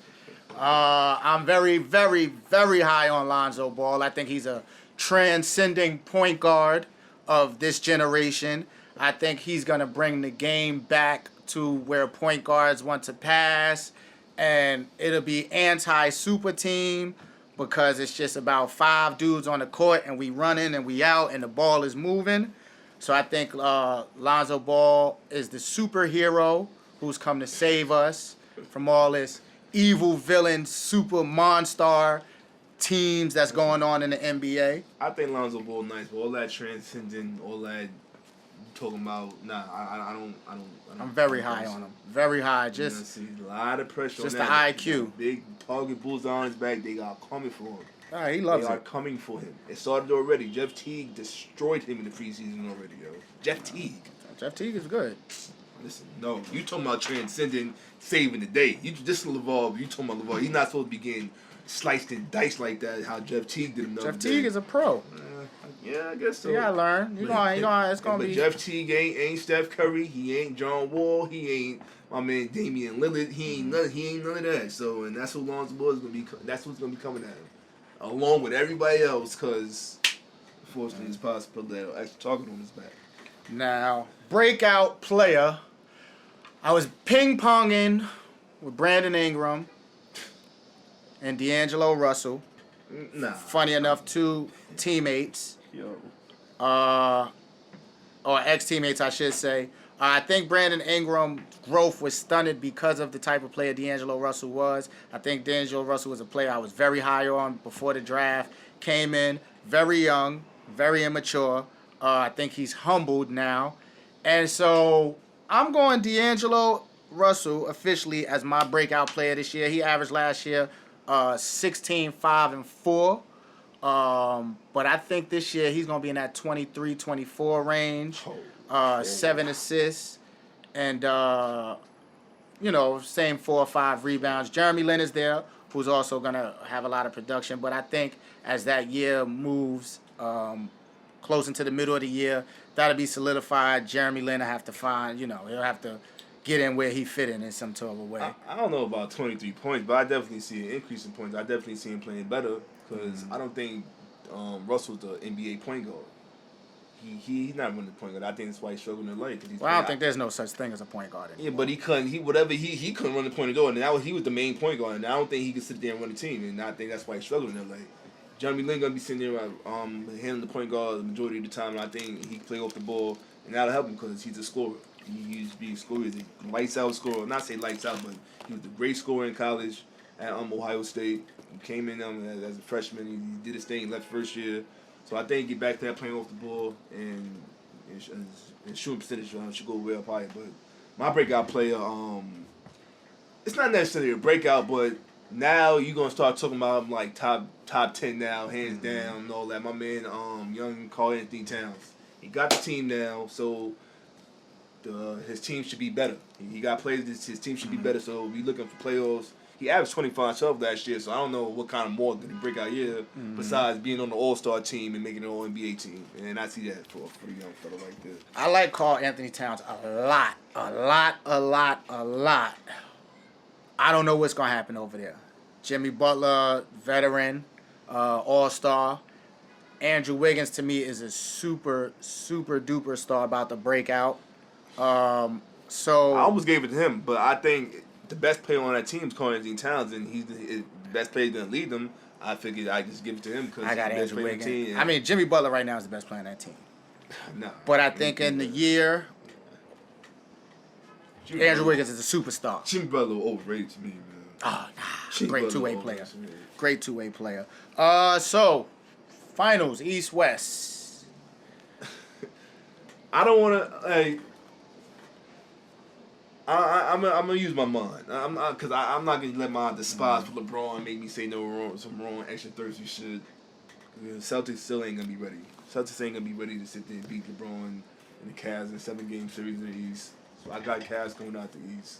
I'm very, very, very high on Lonzo Ball. I think he's a transcending point guard of this generation. I think he's going to bring the game back to where point guards want to pass, and it'll be anti-super team because it's just about 5 dudes on the court, and we running and we out, and the ball is moving. So I think Lonzo Ball is the superhero who's come to save us from all this evil villain super monster teams that's going on in the NBA. I think Lonzo Ball nice, but all that transcending, all that talking about, nah, I don't. I'm very high on him. Very high. Just see a lot of pressure. Just on the that. IQ. Big target bulls on his back. They are coming for him. He loves They are it. coming for him. It started already. Jeff Teague destroyed him in the preseason already, yo. Jeff Teague. Jeff Teague is good. Listen, no, you talking about transcending, saving the day. This is LeVar. You talking about LeVar. He's not supposed to be getting sliced and diced like that. How Jeff Teague did him. Jeff Teague is a pro. Yeah, I guess so. You gotta learn. It's gonna be. Jeff Teague ain't Steph Curry. He ain't John Wall. He ain't my man Damian Lillard. He ain't none of that. So, and that's who Lonzo Ball is gonna be. That's who's gonna be coming at him, along with everybody else. Because, unfortunately, it's possible that actually talking on his back. Now, breakout player. I was ping-ponging with Brandon Ingram and D'Angelo Russell. Nah. Funny enough, 2 teammates. Yo. Or ex-teammates, I should say. I think Brandon Ingram's growth was stunted because of the type of player D'Angelo Russell was. I think D'Angelo Russell was a player I was very high on before the draft. Came in very young, very immature. I think he's humbled now. And so I'm going D'Angelo Russell officially as my breakout player this year. He averaged last year 16, 5, and 4. But I think this year he's going to be in that 23, 24 range. 7 assists. And, same 4 or 5 rebounds. Jeremy Lin is there, who's also going to have a lot of production. But I think as that year moves close into the middle of the year, that'll be solidified. Jeremy Lin will have to find, he'll have to get in where he fit in some sort of a way. I don't know about 23 points, but I definitely see an increase in points. I definitely see him playing better because I don't think Russell's the NBA point guard. He's not running the point guard. I think that's why he's struggling in life. Well, I don't think there's no such thing as a point guard anymore. Yeah, but he couldn't. He couldn't run the point guard, and he was the main point guard. And I don't think he could sit there and run the team. And I think that's why he's struggling in LA. Jeremy Lin gonna be sitting there handling the point guard the majority of the time. And I think he can play off the ball, and that'll help him because he's a scorer. He used to be a scorer. He's a lights out scorer. Not say lights out, but he was a great scorer in college at Ohio State. He came in as a freshman. He did his thing. Left first year. So I think get back there playing off the ball and shooting percentage should go way up higher. But my breakout player, it's not necessarily a breakout, but now you're gonna start talking about him like top 10 now, hands down, and all that. My man, young Karl Anthony Towns, he got the team now, so his team should be better. He got players. His team should be better. So we looking for playoffs. He averaged 25-12 last year, so I don't know what kind of more did he break out here besides being on the All-Star team and making an All-NBA team. And I see that for a young fella like this. I like Karl Anthony Towns a lot. I don't know what's going to happen over there. Jimmy Butler, veteran, All-Star. Andrew Wiggins, to me, is a super duper star about to break out. So I almost gave it to him, but I think the best player on that team is Karl Anthony Towns, and he's the best player going to lead them. I figured I just give it to him because I got he's the best Andrew player on the team. Wiggins. I mean, Jimmy Butler right now is the best player on that team. No. But I think in the year, Andrew Wiggins is a superstar. Jimmy Butler overrated to me, man. Oh, nah. Great two-way player. Great two-way player. So, finals, East-West. I don't want to, I'm gonna use my mind. I'm not gonna let my despise for LeBron make me say some wrong extra thirsty shit. The Celtics still ain't gonna be ready. Celtics ain't gonna be ready to sit there and beat LeBron and the Cavs in a 7-game series in the East. So I got Cavs going out the East.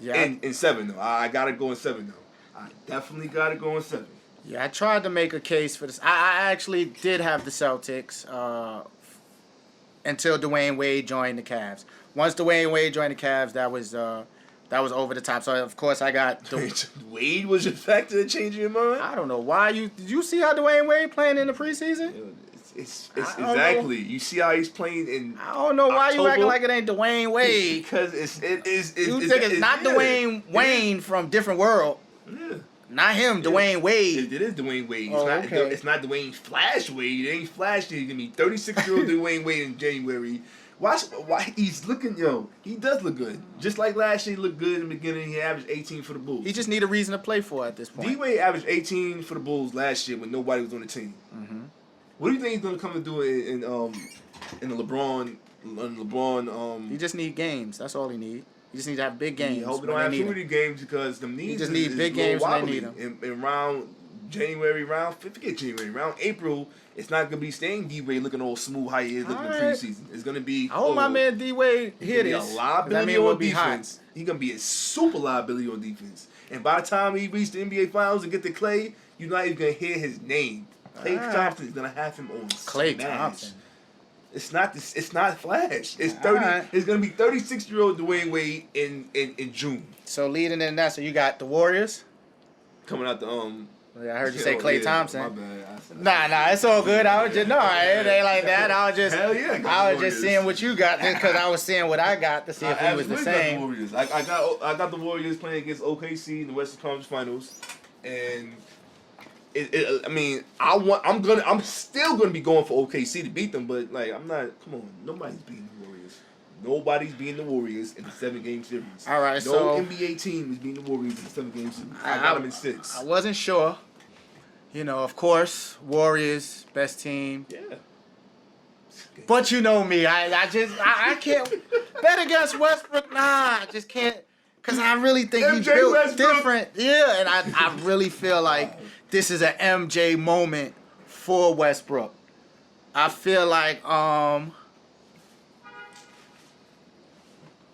Yeah. In 7 though. I gotta go in 7 though. I definitely gotta go in 7. Yeah, I tried to make a case for this. I actually did have the Celtics until Dwayne Wade joined the Cavs. Once Dwayne Wade joined the Cavs, that was over the top. So of course I got Wade was your factor in changing your mind. I don't know why did you see how Dwayne Wade playing in the preseason? It's exactly. You see how he's playing in. I don't know why October? you acting like it ain't Dwayne Wade. Because it is. You think it's not Dwayne Wayne from Different World? Yeah. Not him, Dwayne Wade. It is Dwayne Wade. Okay. It's not Dwayne Flash Wade. It ain't Flash. He's gonna be 36-year-old Dwayne Wade in January. Watch why he's looking, he does look good. Just like last year, he looked good in the beginning. He averaged 18 for the Bulls. He just need a reason to play for at this point. D-Wade averaged 18 for the Bulls last year when nobody was on the team. Mm-hmm. What do you think he's gonna come and do in the LeBron? He just need games. That's all he need. He just need to have big games. I hope we don't have too many games because the needs. He just need big games when they need them. In round April, it's not gonna be staying D-Wade looking all smooth how he is looking in preseason. It's gonna be. I hope my man D-Wade hear this. A liability on defense. He's gonna be a super liability on defense. And by the time he reaches the NBA Finals and get to Klay, you're not even gonna hear his name. Klay Thompson is gonna have him on Klay smash. Thompson. It's not Flash. It's 30. Right. It's gonna be 36-year-old Dwayne Wade in June. So leading in that, so you got the Warriors coming out the Yeah, I heard you say Klay Thompson. My bad. Nah, it's all good. I was just it ain't like that. I was just hell yeah. I was just seeing what you got because I was seeing what I got to see if we was the same. Got the Warriors. I got the Warriors playing against OKC in the Western Conference Finals, and I'm still gonna be going for OKC to beat them, but I'm not. Come on, nobody's beating the Warriors. Nobody's beating the Warriors in the 7-game series. All right, no NBA team is beating the Warriors in the 7-game series. I got them in 6. I wasn't sure. Of course, Warriors best team. Yeah. But you know me, I can't bet against Westbrook. Nah, I just can't. Because I really think he's built Westbrook. Different. Yeah, and I really feel like this is an MJ moment for Westbrook. I feel like,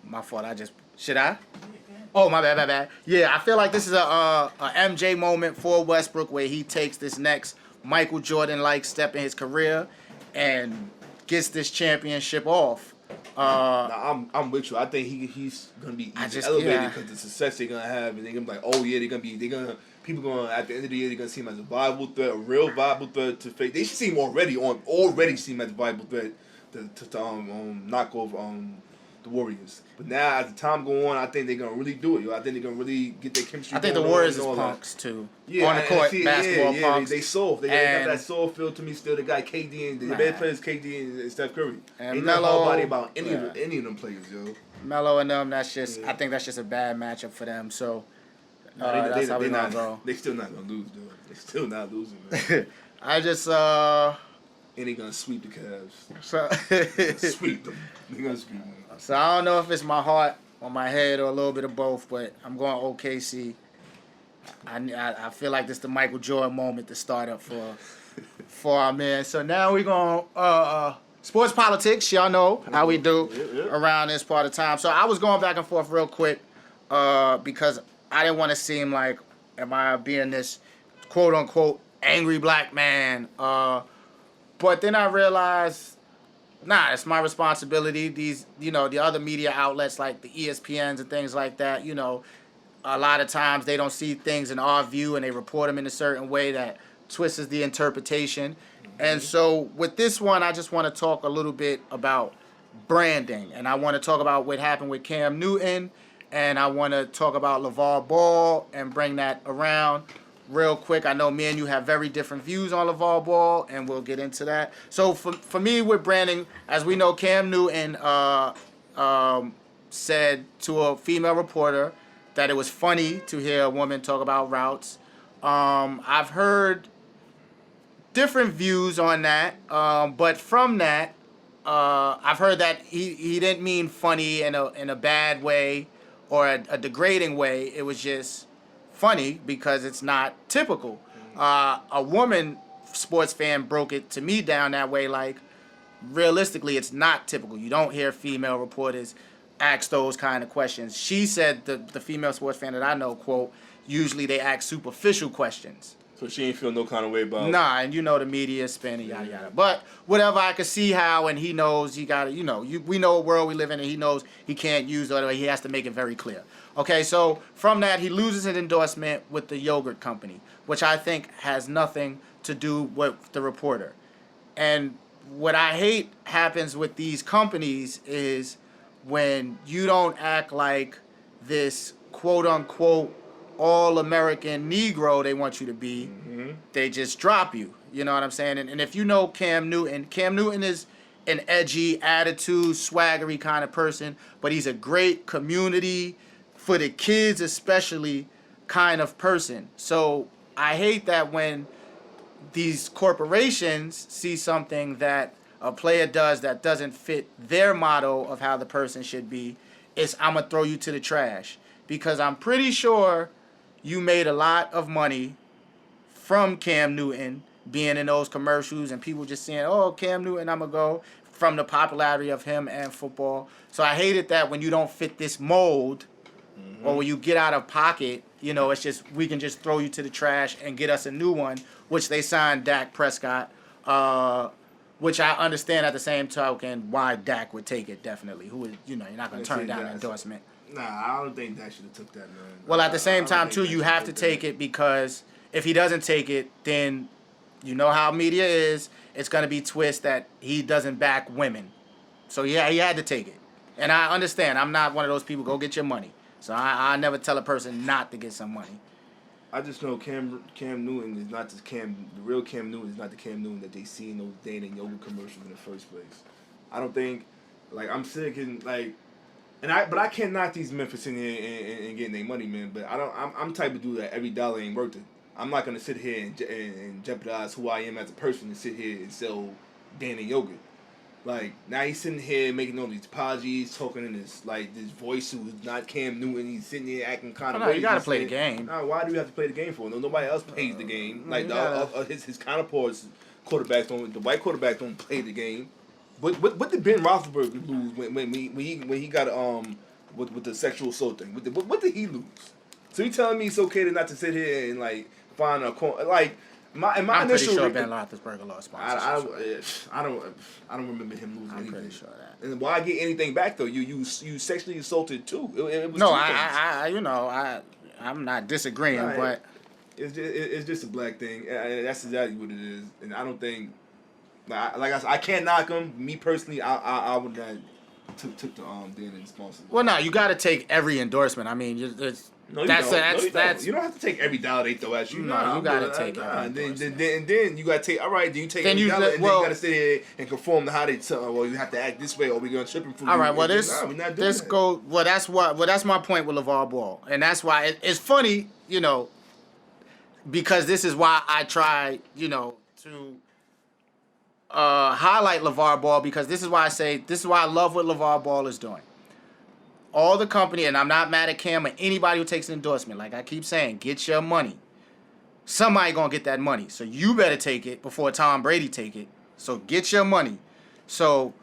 my fault, should I? Oh, my bad. Yeah, I feel like this is a MJ moment for Westbrook where he takes this next Michael Jordan-like step in his career and gets this championship off. I'm with you. I think he's gonna be elevated because the success they're gonna have, and they're gonna be like, oh yeah, people people going at the end of the year they're gonna see him as a viable threat, a real viable threat to face. They should see him already see him as a viable threat to knock off the Warriors. But now as the time go on, I think they're gonna really do it. Yo. I think they're gonna really get their chemistry. I think the Warriors is punks too. Yeah, on the court, basketball punks. They soft. They got that soft feel to me still. They got KD and the best players, KD and Steph Curry. And they Melo, not hard body about any of them players, yo. Melo and them, that's just. I think that's just a bad matchup for them. So that's how we gonna go. They still not gonna lose, though. They still not losing, man. I just And they gonna sweep the Cavs. So Sweep them. They gonna sweep them. So I don't know if it's my heart or my head or a little bit of both, but I'm going OKC. I feel like this is the Michael Jordan moment to start up for our man. So now we're going sports politics. Y'all know how we do around this part of time. So I was going back and forth real quick because I didn't want to seem like am I being this quote unquote angry black man. But then I realized, nah, it's my responsibility. These, the other media outlets like the ESPNs and things like that, a lot of times they don't see things in our view and they report them in a certain way that twists the interpretation. Mm-hmm. And so with this one, I just want to talk a little bit about branding. And I want to talk about what happened with Cam Newton. And I want to talk about LeVar Ball and bring that around real quick. I know me and you have very different views on LeVar Ball, and we'll get into that. So for me with branding, as we know, Cam Newton said to a female reporter that it was funny to hear a woman talk about routes. I've heard different views on that, but from that, I've heard that he didn't mean funny in a bad way or a degrading way. It was just funny because it's not typical. A woman sports fan broke it to me down that way, like realistically it's not typical. You don't hear female reporters ask those kind of questions. She said the female sports fan that I know, quote, usually they ask superficial questions. So she ain't feel no kind of way about Nah, and the media is spinning, yada yada. But whatever, I could see how, and he knows he got to, we know what world we live in, and he knows he can't use it. He has to make it very clear. Okay, so from that, he loses an endorsement with the yogurt company, which I think has nothing to do with the reporter. And what I hate happens with these companies is when you don't act like this quote-unquote all-American Negro they want you to be, they just drop you. You know what I'm saying? And if you know Cam Newton is an edgy, attitude, swaggery kind of person, but he's a great community, for the kids especially, kind of person. So I hate that when these corporations see something that a player does that doesn't fit their motto of how the person should be, it's I'm going to throw you to the trash. Because I'm pretty sure you made a lot of money from Cam Newton being in those commercials and people just saying, oh, Cam Newton, I'm going to go, from the popularity of him and football. So I hated that when you don't fit this mold or when you get out of pocket, it's just we can just throw you to the trash and get us a new one, which they signed Dak Prescott, which I understand at the same token why Dak would take it, definitely. Who would, you're not going to turn down an endorsement. Nah, I don't think Dak should have took that, man. Well, at the same time, too, you have to take it because if he doesn't take it, then you know how media is. It's going to be twist that he doesn't back women. So, yeah, he had to take it. And I understand. I'm not one of those people, go get your money. So I never tell a person not to get some money. I just know Cam Newton is not the real Cam Newton is not the Cam Newton that they see in those Dana and Yoga commercials in the first place. I don't think, I'm sick and but I can't knock these men for sitting here and getting their money, man. But I'm the type of dude that every dollar ain't worth it. I'm not gonna sit here and jeopardize who I am as a person and sit here and sell Dana yogurt. Now he's sitting here making all these apologies, talking in this voice who's not Cam Newton. He's sitting here acting kind of. No, you gotta play the game. Nah, why do you have to play the game for? No, nobody else plays the game. His counterparts, the white quarterbacks don't play the game. What did Ben Roethlisberger lose when he got with the sexual assault thing? What did he lose? So you telling me it's okay to not to sit here and find a corner I'm pretty sure Ben Roethlisberger lost sponsorship. I don't remember him losing anything. I'm pretty sure that. And why get anything back though? You sexually assaulted too. It was no, I'm not disagreeing, but It's just a black thing. And that's exactly what it is. And I don't think, like I said, I can't knock him. Me personally, I would not took the DNA sponsor. Well, no, you got to take every endorsement. I mean, it's No, you that's don't. that's No, you that's don't. You don't have to take every dollar they throw at you. No, you gotta take it. And then you gotta take. All right, then you take Then every you dollar, let- and well- then you gotta sit here and conform to how they tell. Well, you have to act this way, or we're gonna trip him for you. all right. Well, We're not doing this that. go. Well, that's my point with LeVar Ball, and that's why it's funny, because this is why I try, to highlight LeVar Ball, because this is why I say this is why I love what LeVar Ball is doing. All the company, and I'm not mad at Cam or anybody who takes an endorsement. Like I keep saying, get your money. Somebody gonna get that money, so you better take it before Tom Brady take it. So get your money. So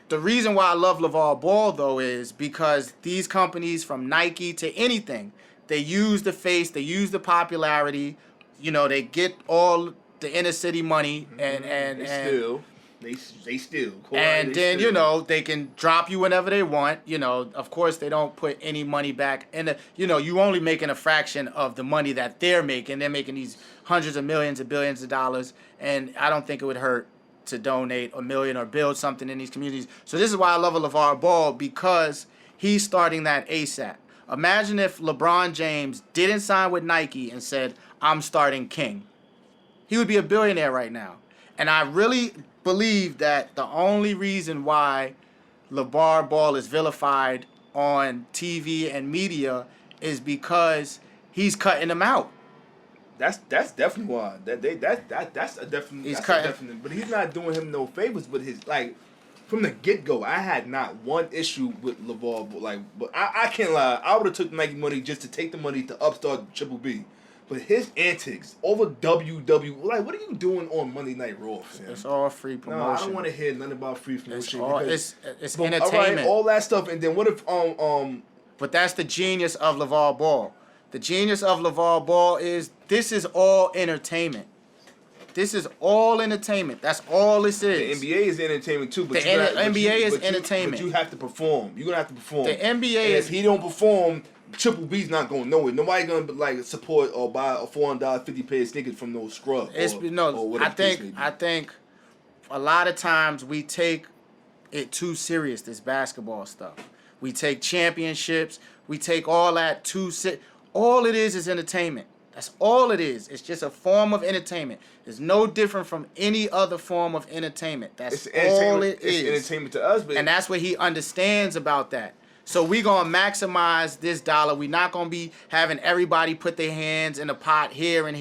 the reason why I love LeVar Ball though is because these companies, from Nike to anything, they use the face, they use the popularity. They get all the inner city money, and They still. And then, they can drop you whenever they want. Of course, they don't put any money back. And, you only making a fraction of the money that they're making. They're making these hundreds of millions and billions of dollars. And I don't think it would hurt to donate $1 million or build something in these communities. So this is why I love LeVar Ball, because he's starting that ASAP. Imagine if LeBron James didn't sign with Nike and said, I'm starting King. He would be a billionaire right now. And I really believe that the only reason why LeVar Ball is vilified on TV and media is because he's cutting them out. That's definitely why. That's a definite. But he's not doing him no favors. But from the get go, I had not one issue with LeVar. But I can't lie. I would have took Nike money just to take the money to upstart Triple B. But his antics over WW, what are you doing on Monday Night Raw, fam? It's all free promotion. No, I don't want to hear nothing about free promotion. It's entertainment. All right, all that stuff, and then what if But that's the genius of LeVar Ball. The genius of LeVar Ball is this is all entertainment. This is all entertainment. That's all this is. The NBA is entertainment too. But NBA is entertainment. But you have to perform. You're gonna have to perform. The NBA if he don't perform, Triple B's not going nowhere. Nobody gonna support or buy a $450 pair of sneakers from those scrubs. I think a lot of times we take it too serious. This basketball stuff. We take championships. We take all that too serious. All it is entertainment. That's all it is. It's just a form of entertainment. It's no different from any other form of entertainment. That's all it is. It's entertainment to us, and that's what he understands about that. So we gonna maximize this dollar. We not gonna be having everybody put their hands in a pot here and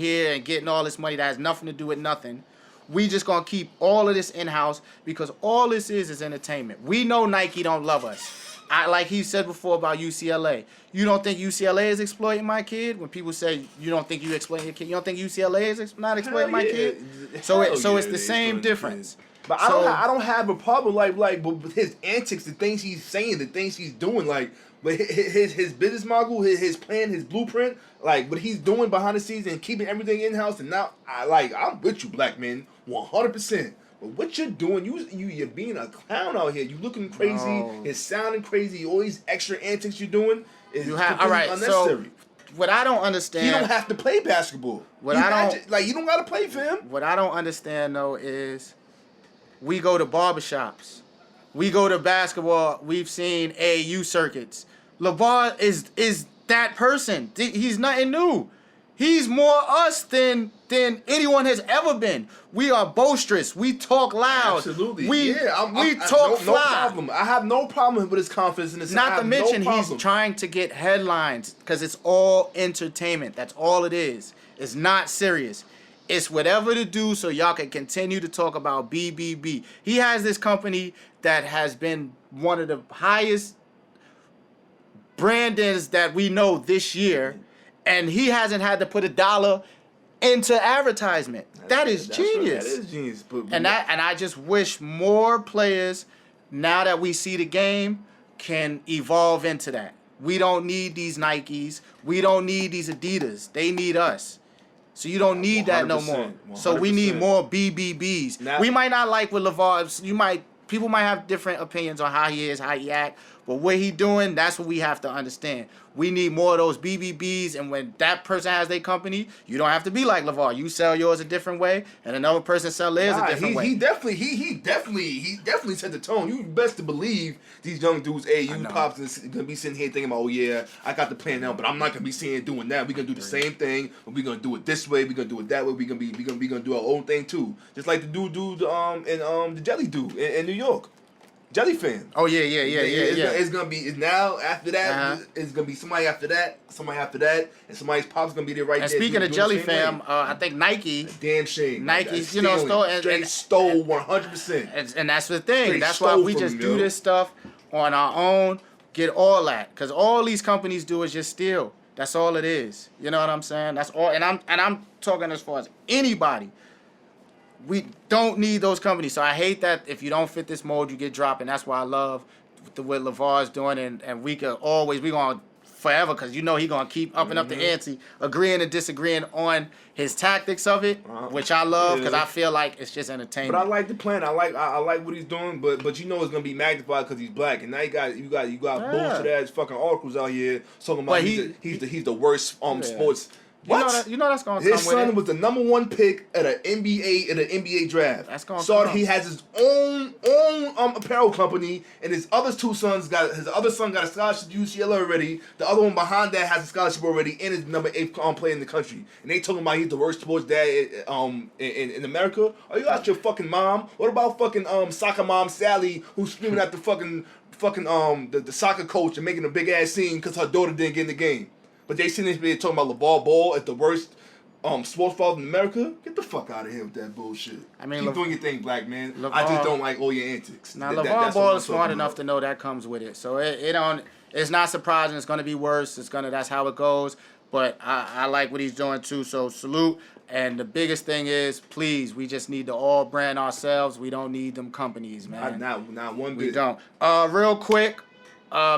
getting all this money that has nothing to do with nothing. We just gonna keep all of this in-house because all this is entertainment. We know Nike don't love us. Like he said before about UCLA. You don't think UCLA is exploiting my kid? When people say you don't think you exploiting your kid, you don't think UCLA is not exploiting my kid? So it's the same difference. But I don't have a problem but with his antics, the things he's saying, the things he's doing, but his business model, his plan, his blueprint, what he's doing behind the scenes and keeping everything in house. And now I'm with you, black man, 100%. But what you're doing, you're being a clown out here. You looking crazy. No. It's sounding crazy. All these extra antics you're doing is unnecessary. So what I don't understand, you don't have to play basketball. You don't gotta play for him. What I don't understand though is, we go to barbershops, we go to basketball. We've seen AAU circuits. LeVar is that person. He's nothing new. He's more us than anyone has ever been. We are boisterous. We talk loud. Absolutely. We talk fly. No problem. I have no problem with his confidence in this. Not to mention he's trying to get headlines because it's all entertainment. That's all it is. It's not serious. It's whatever to do so y'all can continue to talk about BBB. He has this company that has been one of the highest brandings that we know this year, and he hasn't had to put $1 into advertisement. That is genius. That is genius. And I just wish more players, now that we see the game, can evolve into that. We don't need these Nikes. We don't need these Adidas. They need us. So you don't need that no more. 100%. So we need more BBBs. We might not like with LeVar. People might have different opinions on how he is, how he act. But what he doing, that's what we have to understand. We need more of those BBBs, and when that person has their company, you don't have to be like LeVar. You sell yours a different way, and another person sell theirs a different way. He definitely set the tone. You best to believe these young dudes, hey, you pops is gonna be sitting here thinking about, oh yeah, I got the plan now, but I'm not gonna be sitting here doing that. We're gonna do the same thing, but we're gonna do it this way, we're gonna do it that way, we're gonna do our own thing too. Just like the dude the Jelly dude in New York. Jelly fan. Oh yeah. It's gonna be now after that. It's gonna be somebody after that, and somebody's pop's gonna be there right and there. And speaking of Jelly fam, I think Nike. Damn shame. Nike, stole 100%. And that's the thing. That's why we just do this stuff on our own. Get all that, because all these companies do is just steal. That's all it is. You know what I'm saying? That's all. And I'm talking as far as anybody. We don't need those companies. So I hate that if you don't fit this mold, you get dropped. And that's why I love what LeVar's doing. And we going to forever, because he going to keep upping up the ante, agreeing and disagreeing on his tactics of it, which I love, because I feel like it's just entertainment. But I like the plan. I like what he's doing, but it's going to be magnified because he's black. And now you got bullshit ass fucking articles out here talking about he's the worst sports. What? You know that's gonna come with it. His son was the number 1 pick at an NBA draft. That's gonna so come. He has his own apparel company, and his other son got a scholarship to UCLA already. The other one behind that has a scholarship already, and is number 8 player in the country. And they talking about he's the worst sports dad in America. Are you out your fucking mom? What about fucking soccer mom Sally, who's screaming at the fucking the soccer coach and making a big ass scene because her daughter didn't get in the game? But they sitting there talking about LeVar Ball as the worst sports father in America. Get the fuck out of here with that bullshit. I mean, keep doing your thing, black man. I just don't like all your antics. Now, LeVar Ball is smart enough to know that comes with it. So it's not surprising. It's going to be worse. That's how it goes. But I like what he's doing too. So salute. And the biggest thing is, please, we just need to all brand ourselves. We don't need them companies, man. Not one bit. We don't. Real quick.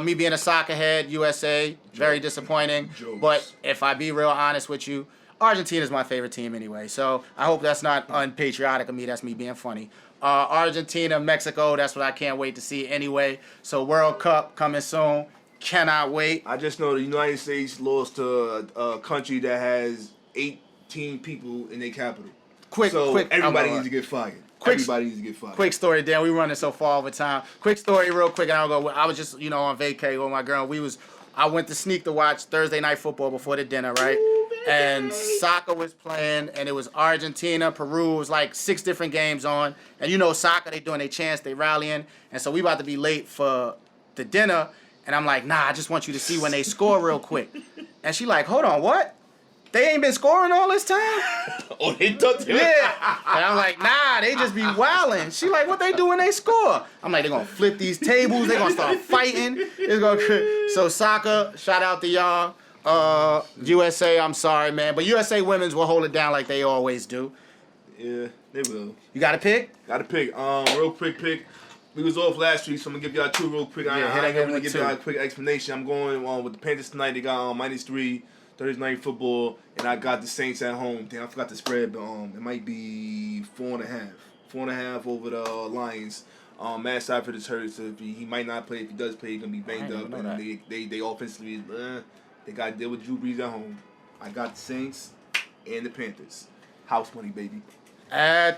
Me being a soccer head, USA, very disappointing. But if I be real honest with you, Argentina is my favorite team anyway. So I hope that's not unpatriotic of me. That's me being funny. Argentina, Mexico, that's what I can't wait to see anyway. So World Cup coming soon. Cannot wait. I just know the United States lost to a country that has 18 people in their capital. Quick, everybody needs to get fired. Everybody needs to get fired. Quick story, Dan. We running so far over time. Quick story, real quick, and I'll go. I was just, on vacay with my girl. I went to sneak to watch Thursday Night Football before the dinner, right? And soccer was playing, and it was Argentina, Peru. It was like 6 different games on. And soccer, they doing their chants, they rallying. And so we about to be late for the dinner. And I'm like, nah, I just want you to see when they score real quick. And she like, hold on, what? They ain't been scoring all this time? Oh, they took it? Yeah. And I'm like, nah, they just be wilding. She like, what they do when they score? I'm like, they're going to flip these tables. They're going to start fighting. So soccer, shout out to y'all. USA, I'm sorry, man. But USA women's will hold it down like they always do. Yeah, they will. You got a pick? Got a pick. Real quick pick. We was off last week, so I'm going to give y'all 2 real quick. I'm going to give y'all a quick explanation. I'm going with the Panthers tonight. They got -3. Thursday Night Football, and I got the Saints at home. Damn, I forgot the spread, but it might be 4.5. 4.5 over the Lions. Matt Stafford is hurt, so he might not play. If he does play, he's gonna be banged up. And they offensively, they got to deal with Drew Brees at home. I got the Saints and the Panthers. House money, baby.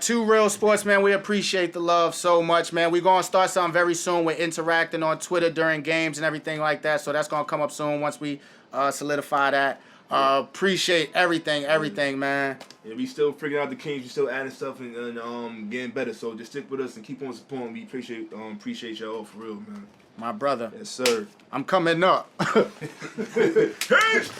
2 Real Sports, man. We appreciate the love so much, man. We're going to start something very soon. We're interacting on Twitter during games and everything like that. So that's going to come up soon once we solidify that. Appreciate everything, man. Yeah, we still figuring out the Kings. We still adding stuff and getting better. So just stick with us and keep on supporting. We appreciate y'all for real, man. My brother. Yes, sir. I'm coming up. Peace.